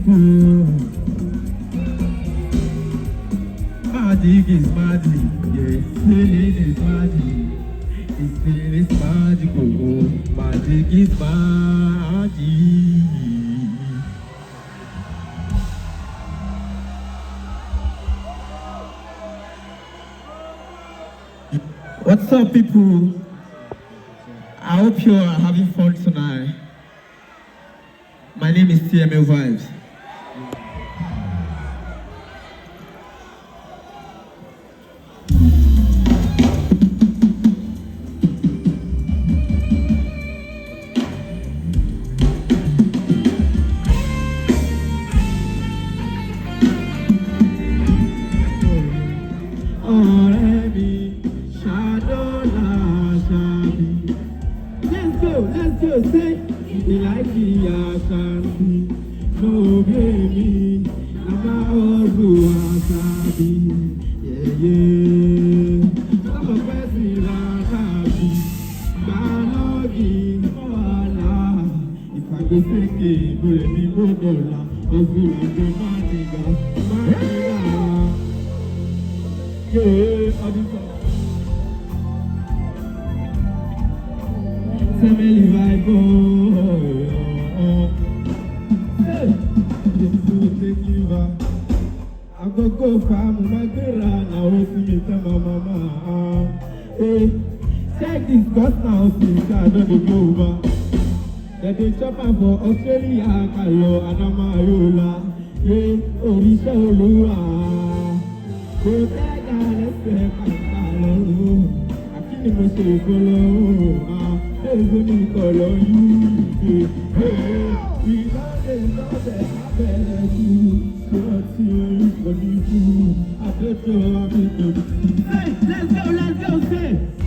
beautiful. Magic is magic, yes, feeling is magic. This feeling is magical, magic is magic. What's up, people? I hope you are having fun tonight. My name is TML Vibez. Let's go, say, we like the Ashanti, no baby, I'm a Ozu Asabi, yeah. I'm a person Asabi, Banogi, Moala, if I go take it, go let me go dollar, Ozu Asabi, yeah, all this. Family vibe, hey, this will take you back. I go farm, my girl, now see me tell my mama. Hey, check this bus now, since I don't go over. That they chop up for Australia, Kalo, and Amayola. Hey, Orisha Olua. Go take a let's say, Kalo. I can't even say, Kalo. Hey, when you call on you, hey, we got it, let's go, say,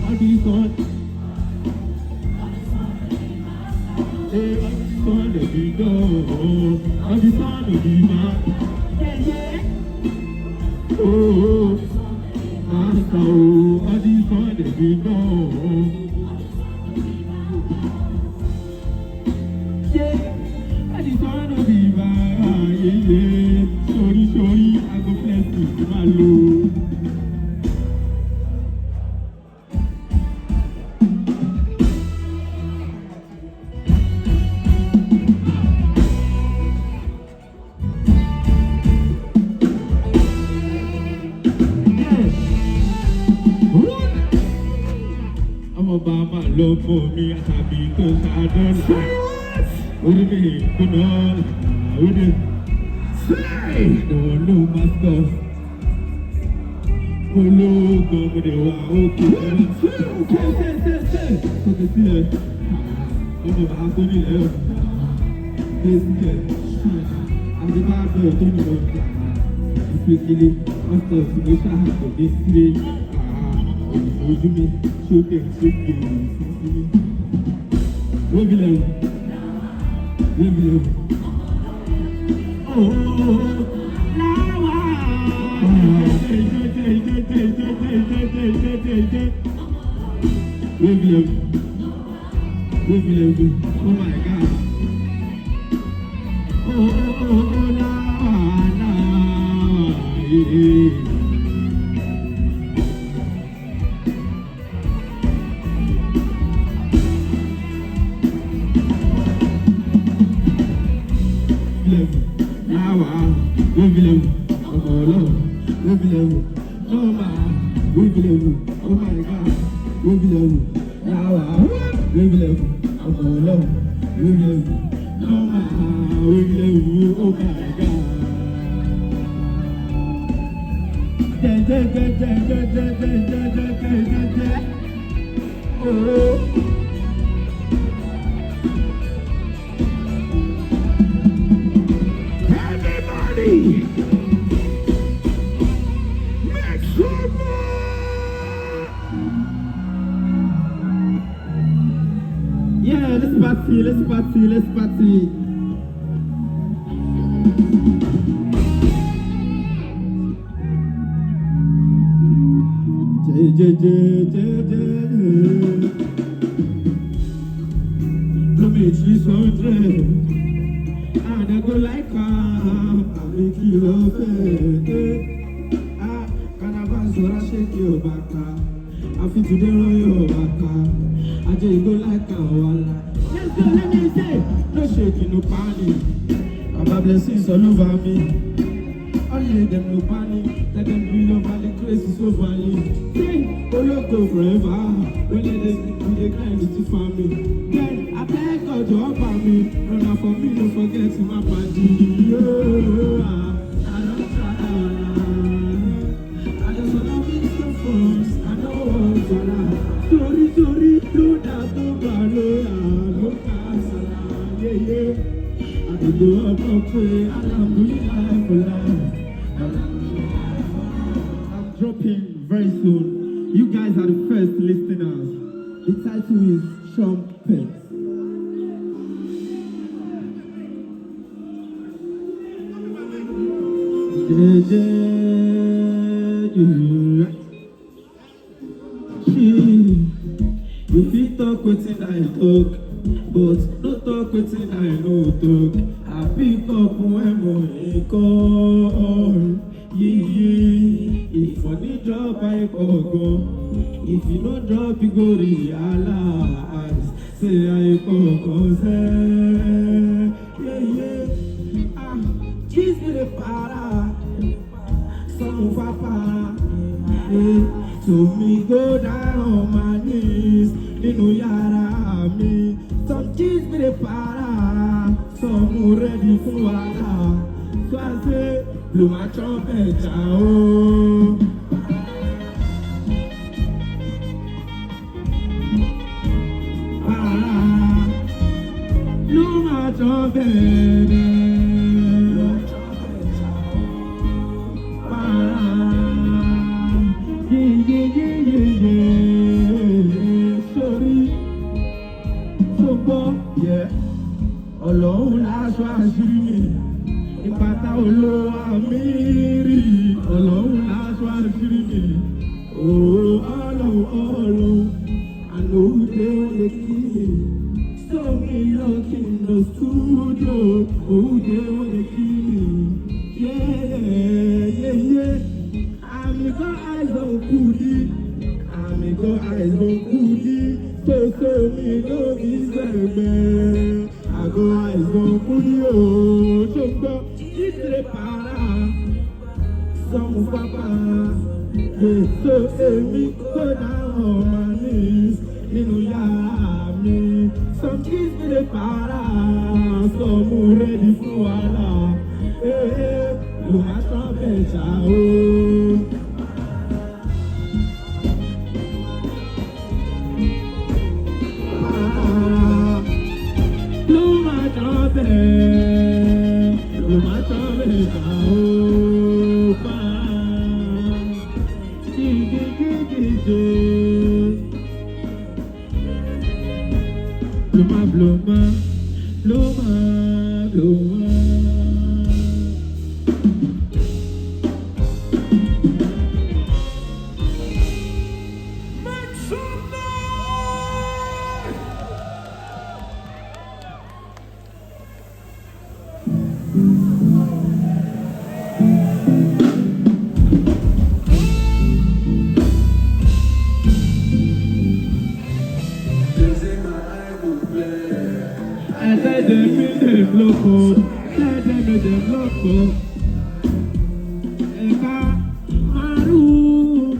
on this one. Hey, on this one, the big dog, on this one, the big man. Yeah. Oh, master, on this one, the big dog. Yeah, I just wanna be by, yeah. Sorry, I go bless you, my love. I'm about my love for me, I can't be cause I don't know. What do you mean? Good on. What do you say? Don't know my stuff. Oh no, go with the wow. Okay. Say. I'm about to be there. This is I'm the bad boy, don't you know? Especially after the shot of this day. Oh, you mean? Shoot them. Oh, oh my God. Everybody, make some noise! Yeah, let's party. Let me choose one trend, and I go like her. I shake your back. I feel today on your back. I just go like a walla. Let's go, let me say. No shaking, no panic. Baba blessings all over me. Only them no panic. Let them be over the grace is over you. Say, oh look go forever. When they sleep with the grind, it's for me. Then I thank God to offer me. Run out for me, don't forget to my party. I don't try. I just wanna be so first. I know what's all. Sorry, do that, do that, look at Salah, yeah. I do up no pray, alhamdulillah for life. I'm dropping very soon. You guys are the first listeners. The title is Trumpet. You fit talk wetin I talk, but no talk wetin I no talk. I pick up when money call. If money drop, I go. If you no drop, you go realize. Say I go Kiss me the para, some papa. To me go down on my knees, nínú yàrá mi. Some kiss me the para, some ready for wàhálà. So I say, blow my trumpet out. Blow my trumpet. Ọlọ́run láṣọ àṣírí mi, ìpàtà olówó àmìrí. Ọlọ́run láṣọ àṣírí mi, ọlọ́run, I know they wanna kill me. So me look in the studio, they wanna kill me. Yeah. I'm go eyes on Kudi, So me no deserve me. I go eyes on Kudi, it's the para. Some papa, so me go down on my knees. Nínú yàrá mi, some kiss me the para, some ready for wàhálà. You have trumpet out. Blow my trumpet Blow my. Let them look up. Eka maru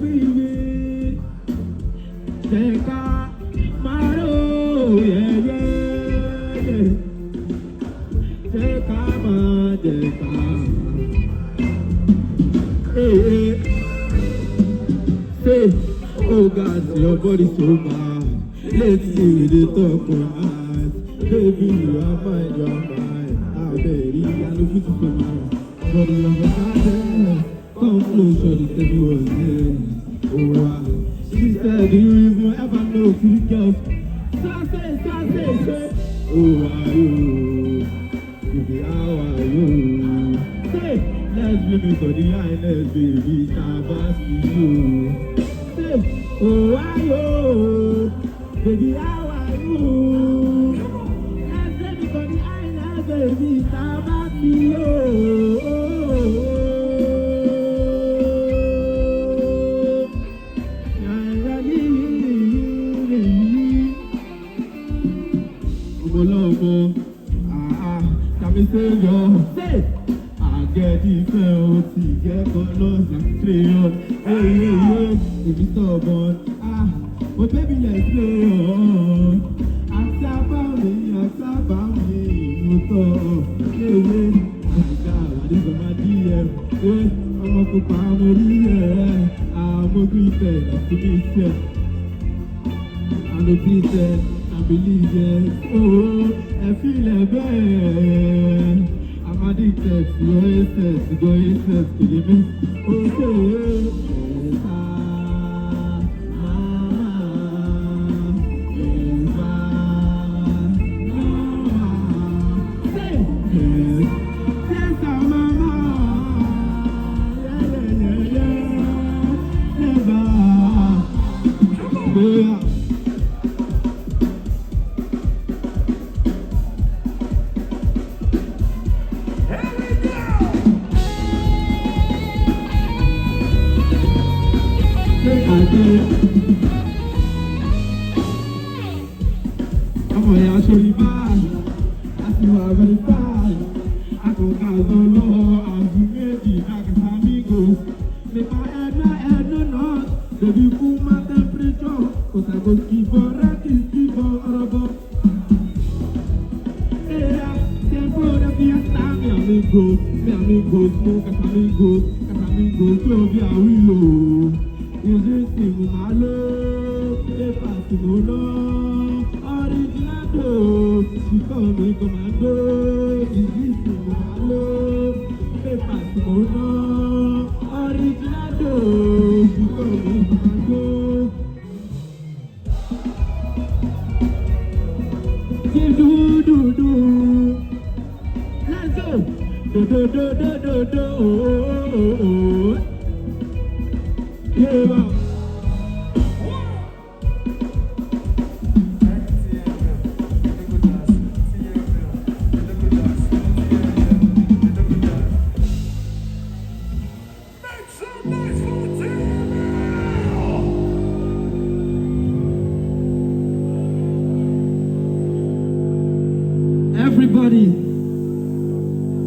baby, Eka maru yeah. Eka ma Eka. Say, oh God, your body so bad. Let's see with the talk on. Baby, you are mine. Ah, baby, I know you for me. For the love of God, come closer to tell you what's there. Oh, wow. She said, do you even ever know two girls? Say, oh, are you? Baby, how are you? Say, let's bring me for the highness, baby, Tabas to you. Say, oh, are you? Baby, how are you? Baby, Tabas savior. Say, I get the felt, get colors and crayon. Hey, hey, hey, if you stubborn, but baby, let's play on. Ask about me, you talk. Hey, hey, this is my DM. Hey, I'm a papa, I'm a greeted, I'm a greeted. I'm a greeted, I believe it. Oh, I feel it bad. I'm addicted to your essence, kill me. Okay,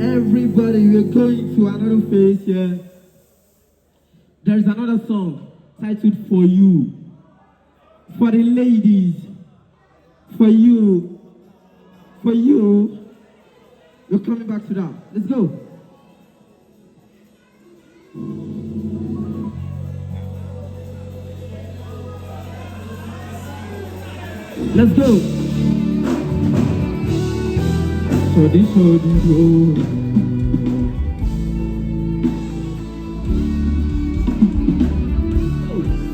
Everybody, we're going to another phase here. There's another song titled For You. For the ladies. For you. For you. We're coming back to that. Let's go. Let's go. Shorty, roll.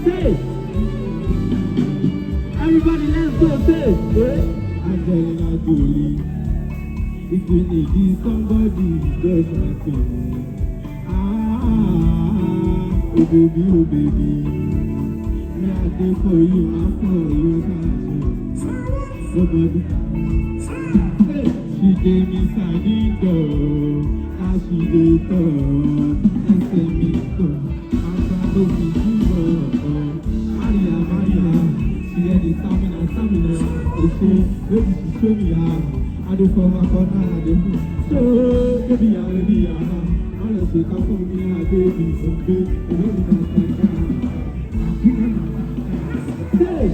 Say, everybody, let's go. Say, Angelina Jolie. If you need somebody, there's nothing. Oh baby, oh baby. Me I dey for you, I'm for you, somebody. She gave me sardine door, now she dey talk, and say me talk. I'm proud of you, Maria, she get the stamina. They say, baby, she show me how. I do for my corner, I do. So, baby, all the shit come for me, baby, so big, baby, that's like that. Say,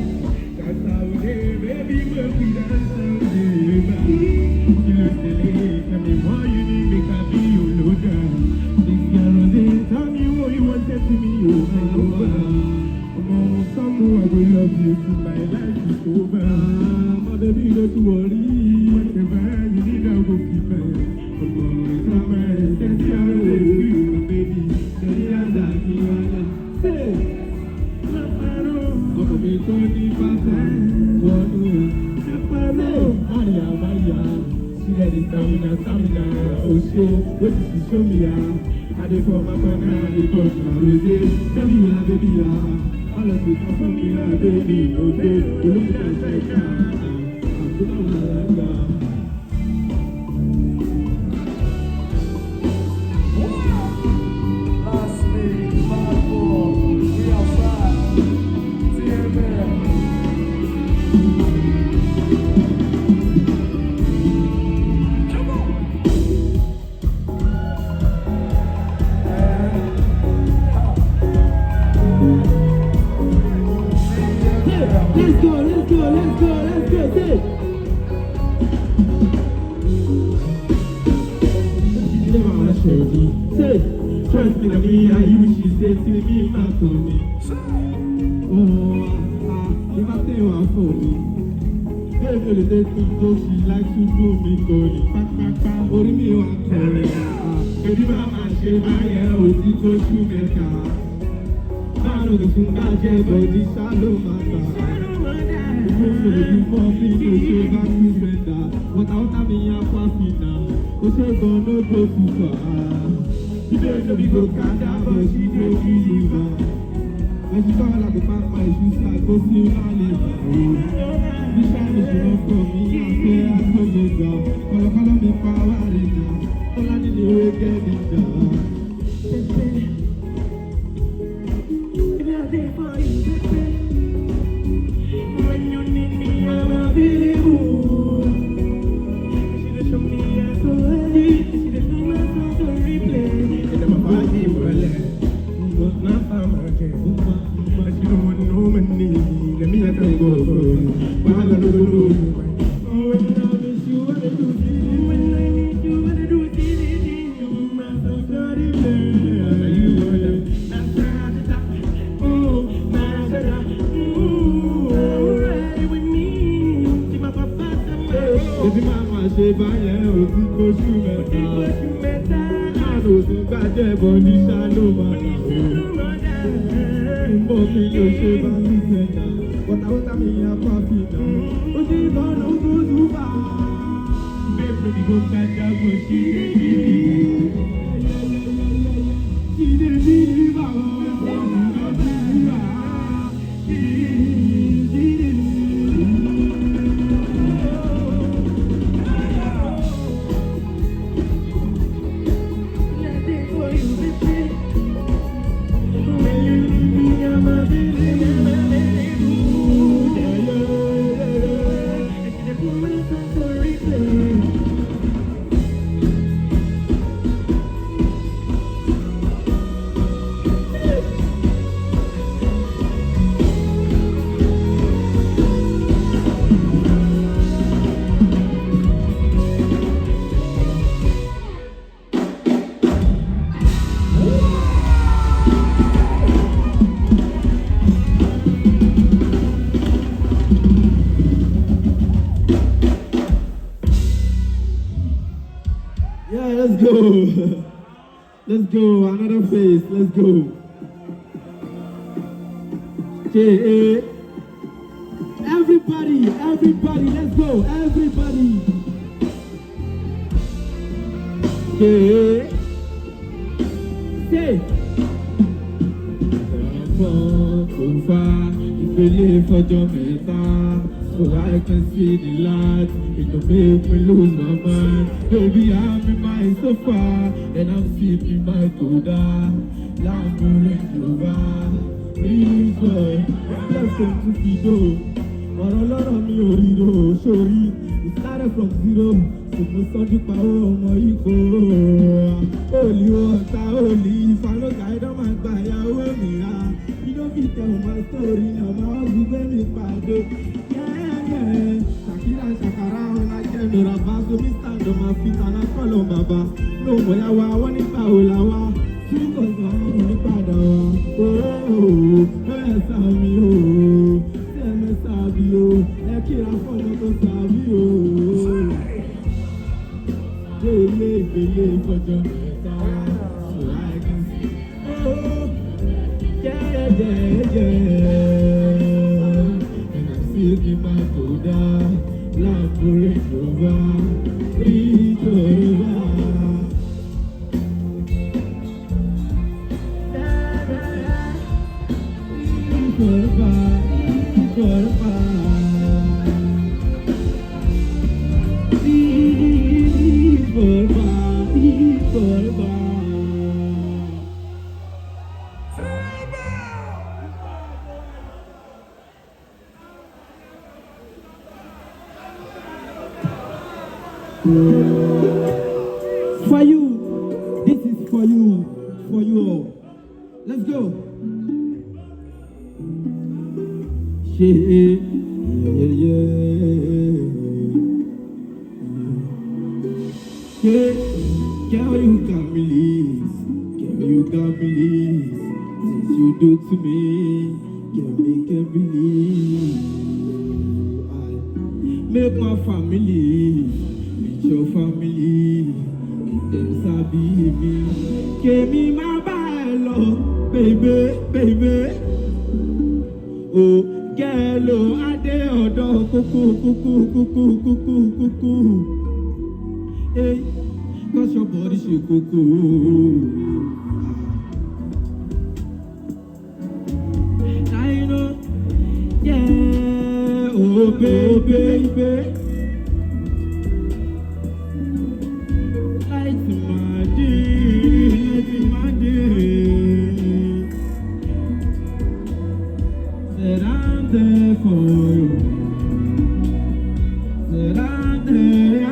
that's how we live, baby, but we dance all day, baby. You look silly, tell me why you need me, can be you look down. This girl on this, tell me what you want to me, you know. Someone I will love you till my life is over. My baby, don't worry. Whatever you need, I will keep it. Come on, summer, let's see how they feel, my baby. Say, I'm gonna be 20%. Maria. She had the stamina. Oh, shit, what did she show me? I did for my partner, I did for my baby. Tell me, baby, all of it come from me, baby, okay. You look at that, I'm gonna last week, bad boy, we outside. TML. Come on. Let's go, let's go, let's go, let's go, say. She never wanna show me. Say, trust me, me and you, she said to me, my Tony. Oh, if I say one for me. Baby, the day she likes to do me Tony. Pack, ori me one Tony. Baby, mama, she my hair, with the go to make her. Man, the soon I get by the shadow matter. You for me to show back to better. Without me, I'm happy now. But she gonna go too far. She don't be go can't but she don't believe her. When she call like a papa, she's like, go see my liver. This time is enough for me, I say I go go down. Follow me power right now. All I need is to get it down. If you're there for you, baby. When you need me, I'm available. She just show me as so early. She just do my song to replay. And I'm a party for a leg. But not for my game. But she don't want no money. Let me let her go. When I miss you, what I do, when I need you, what I do, you my so dirty man. You that's right. Oh, my God. Ooh, ready with me. See my papa, baby mama, she buy you, go shoot better. I know some bad body shallow, Mommy, you she buy me better. But I want me a coffee now. But she gonna go too far. Baby, go back up when she didn't leave her. Let's go. Let's go. Another phase. Let's go. Okay. Everybody, let's go. Everybody. Okay. Okay. So far, if you live for Jamaica, so I can see the light. It don't make me lose my mind. Baby, I'm in my sofa, and I'm sipping my Koda. Lamborghini over. Please, boy, let's go to Fido. Or a lot of me, Orido, sorry. We started from zero. So no soldier power, my ego. Holy water, holy. If I no guide on my body, I will be out. You don't be telling my story, now my house is very bad. Shakira, Shakara, when I get me Rabba, so me stand on my feet and I call on Baba. No boy, I want it, Paola. Two cause I'm on the Padawa. Oh, yes, I'm you. Tell me, Savio. Ekira, follow the Savio. Bele, for Jamaica. So I can see. Oh, yeah. Sitting by Koda, Lamborghini over, reach over. For you, this is for you all. Let's go. She Yeah, girl, you got me leaves. Girl, you got me leaves. Things you do to me, girl, me can't believe. Make my family, meet your family. Make them sabi me. Give me my Bible, baby, baby. Oh, girl, oh, I dey odo kuku. Hey, cause your body she kuku. I know, yeah, oh baby. Light my day. Said I'm there for you. Said I'm there.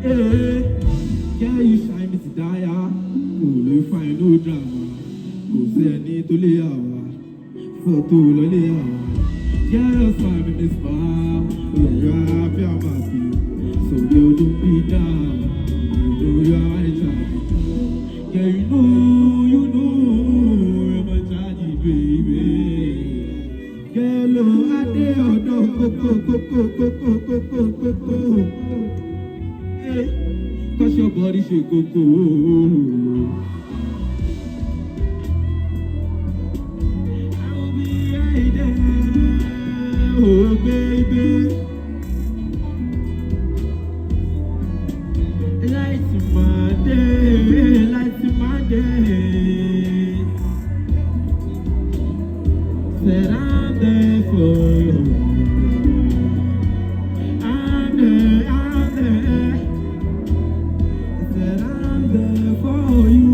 Hey, yeah, you shine me to die. Cool, you find no drama. Go say I need to lay out. Photo lay out. Yeah, that's why I'm in this bar. When you're happy, I'm happy. So you don't be down. You know you're my child. Yeah, you know, you're my child, baby. Girl, oh, I dey odo coco. Hey, cause your body she coco. I will be right there, oh baby. Light my day. Said I'm there for you. I'm there. Said I'm there for you.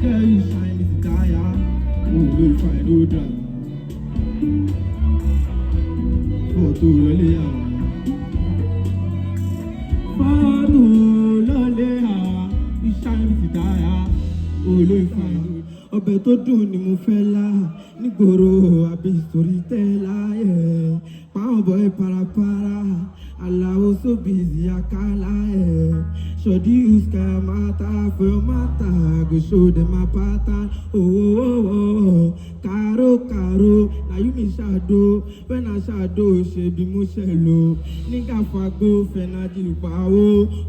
Girl, you shine me to die. Oh, you find no drama. Photo lolly out. You shine me to die. Oh, you find. Ọbẹ̀ tó dùn ni mo fẹ́ lá nígboro àbí storyteller ẹ̀ pàwọn bọ̀ parapara aláwo sóbìsì àkàlà ẹ̀ ṣọ̀dí ùsùkà mata for your mata go show them my pattern oh karo na you me shadow when I shadow ṣe bí mo ṣe lò nígbà fagbó fẹ́nàjì pàwó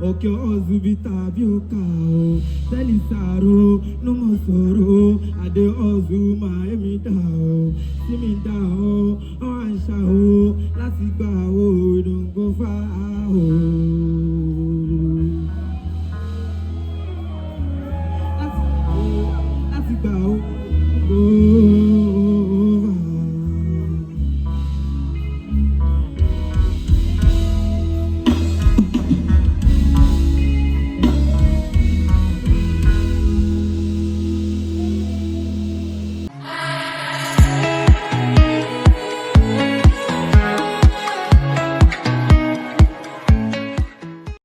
òkè ọ̀zùbítà bí ó kà ó tẹ́lẹ̀ sàrò no more sorrow. I dey hustle my emi da o, see me da o, I ṣá o, láti gbà